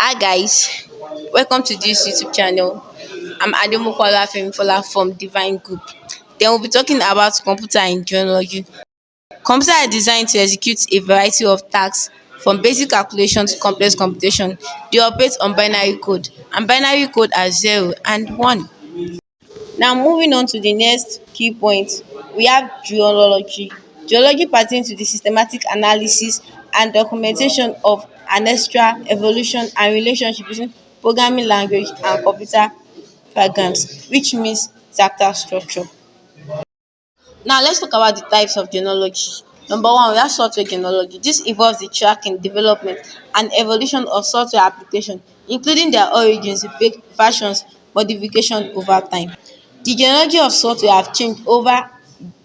Hi guys, welcome to this YouTube channel. I'm Ademokola Femifola from Divine Group. Then we'll be talking about computer and genealogy. Computer are designed to execute a variety of tasks from basic calculation to complex computation. They operate on binary code, and binary code are 0 and 1. Now moving on to the next key point, we have genealogy. Genealogy pertains to the systematic analysis and documentation of ancestral evolution and relationship between programming language and computer programs, which means data structure. Now let's talk about the types of genealogy. Number one, we have software genealogy. This involves the tracking, development, and evolution of software applications, including their origins, versions, modification over time. The genealogy of software have changed over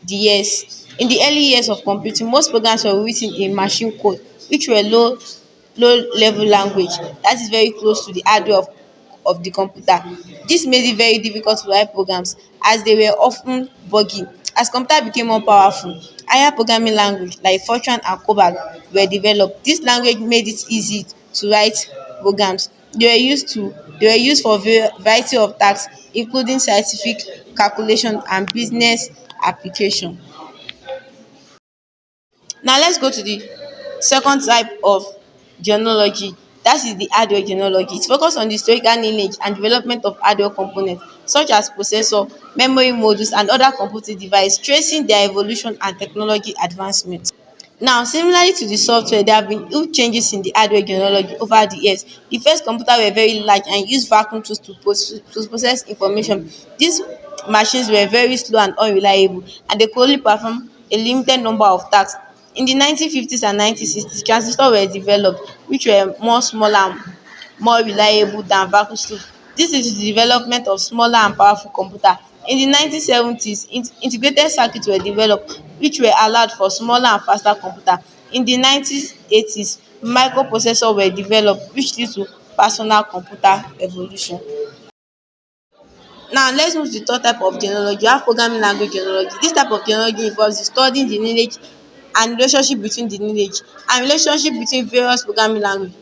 the years. In the early years of computing, most programs were written in machine code, which were low level language that is very close to the hardware of the computer. This made it very difficult to write programs as they were often buggy. As computer became more powerful, higher programming language like Fortran and COBOL were developed. This language made it easy to write programs. They were used for variety of tasks, including scientific calculation and business application. Now let's go to the second type of genealogy. That is the hardware genealogy. It focuses on the historical lineage and development of hardware components such as processor, memory modules, and other computing devices, tracing their evolution and technology advancement. Now, similarly to the software, there have been huge changes in the hardware genealogy over the years. The first computer were very large and used vacuum tools to process information. These machines were very slow and unreliable, and they could only perform a limited number of tasks. In the 1950s and 1960s, transistors were developed, which were more smaller and more reliable than vacuum tools. This is the development of smaller and powerful computer. In the 1970s, integrated circuits were developed, which were allowed for smaller and faster computer. In the 1980s, microprocessors were developed, which lead to personal computer evolution. Now let's move to the third type of genealogy. We have programming language genealogy. This type of genealogy involves the studying the lineage and relationship between the lineage and relationship between various programming language,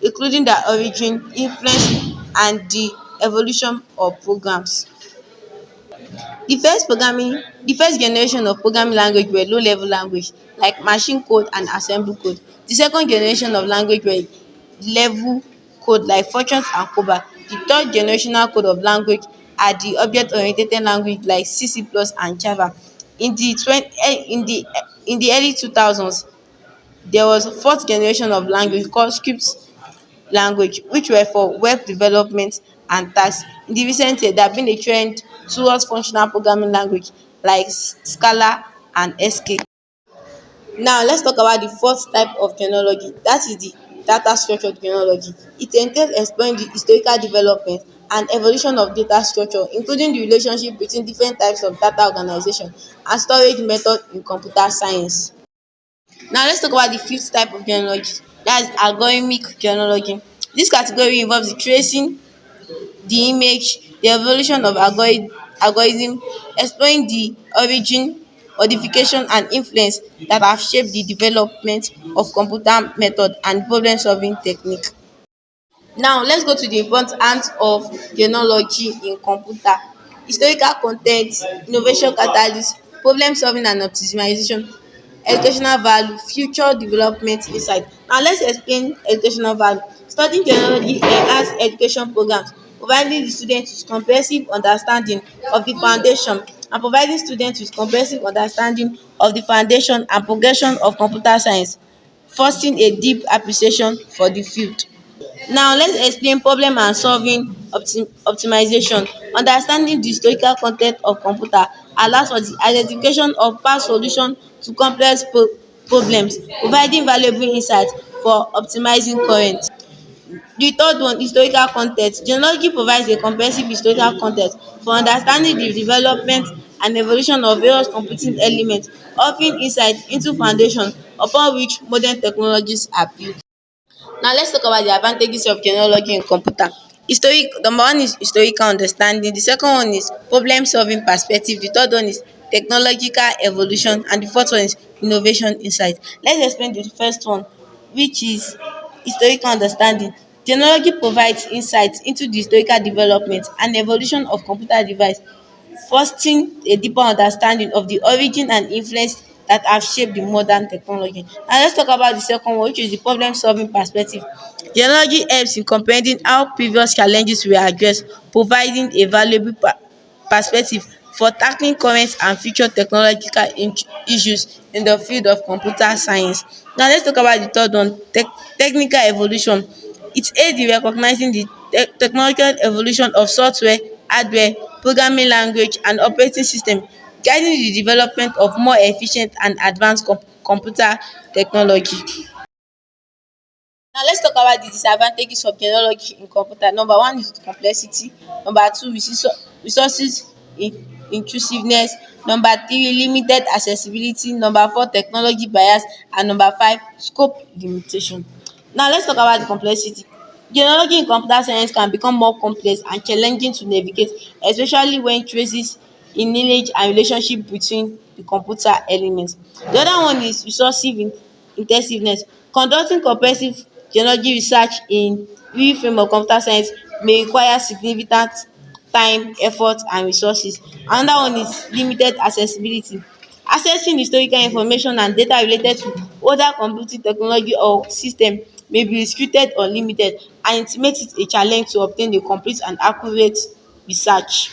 including their origin, influence, and the evolution of programs. The first generation of programming language were low level language like machine code and assembly code. The second generation of language were level code like Fortran and COBOL. The third generational code of language are the object oriented language like C++ and Java. In the 20, in the early 2000s, there was a fourth generation of language called script language, which were for web development and tasks. In the recent year, there have been a trend towards functional programming language like Scala and SK. Now let's talk about the fourth type of genealogy. That is the data structured genealogy. It entails exploring the historical development and evolution of data structure, including the relationship between different types of data organization and storage method in computer science. Now let's talk about the fifth type of genealogy. That's algorithmic genealogy. This category involves the tracing the image, the evolution of algorithm, exploring the origin, modification, and influence that have shaped the development of computer method and problem solving technique. Now let's go to the importance of genealogy in computer. Historical content, innovation catalyst, problem solving and optimization, educational value, future development insight. Now let's explain educational value. Studying genealogy enhance education programs, providing the students with comprehensive understanding of the foundation and providing students with comprehensive understanding of the foundation and progression of computer science, fostering a deep appreciation for the field. Now let's explain problem and solving optimization. Understanding the historical content of computer allows for the identification of past solution to complex problems, providing valuable insight for optimizing current. The third one, historical context. Genealogy provides a comprehensive historical context for understanding the development and evolution of various computing elements, offering insight into foundation upon which modern technologies are built. Now let's talk about the advantages of genealogy in computer. Number one is historical understanding, the second one is problem solving perspective, the third one is technological evolution, and the fourth one is innovation insight. Let's explain the first one, which is historical understanding. Genealogy provides insights into the historical development and evolution of computer device, fostering a deeper understanding of the origin and influence that have shaped the modern technology. Now let's talk about the second one, which is the problem solving perspective. Genealogy helps in comprehending how previous challenges were addressed, providing a valuable perspective for tackling current and future technological issues in the field of computer science. Now let's talk about the third one, technical evolution. It aids in recognizing the technological evolution of software, hardware, programming language and operating system, guiding the development of more efficient and advanced computer technology. Now let's talk about the disadvantages of genealogy in computer. Number one is complexity. Number two is resources intrusiveness. Number three, limited accessibility. Number four, technology bias. And number five, scope limitation. Now let's talk about the complexity. Genealogy in computer science can become more complex and challenging to navigate, especially when traces in lineage and relationship between the computer elements. The other one is resources intensiveness. Conducting comprehensive genealogy research in real frame of computer science may require significant time, effort and resources. Another one is limited accessibility. Accessing historical information and data related to older computing technology or system may be restricted or limited, and it makes it a challenge to obtain a complete and accurate research.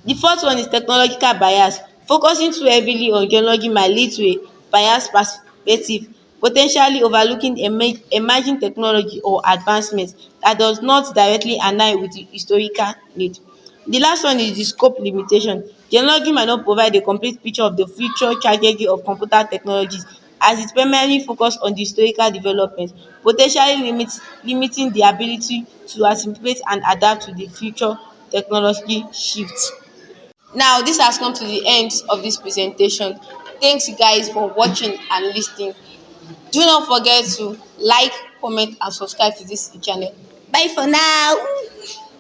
The fourth one is technological bias. Focusing too heavily on genealogy might lead to a biased perspective, po ten tially overlooking emerging technology or advancement that does not directly align with the historical need. The last one is the scope limitation. Genealogy might not provide a complete picture of the future trajectory of computer technologies, as it primarily focus on the historical development, po ten tially limiting the ability to anticipate and adapt to the future technology shift. Now this has come to the end of this presentation. Thanks guys for watching and listening. Do not forget to like, comment and subscribe to this channel. Bye for now.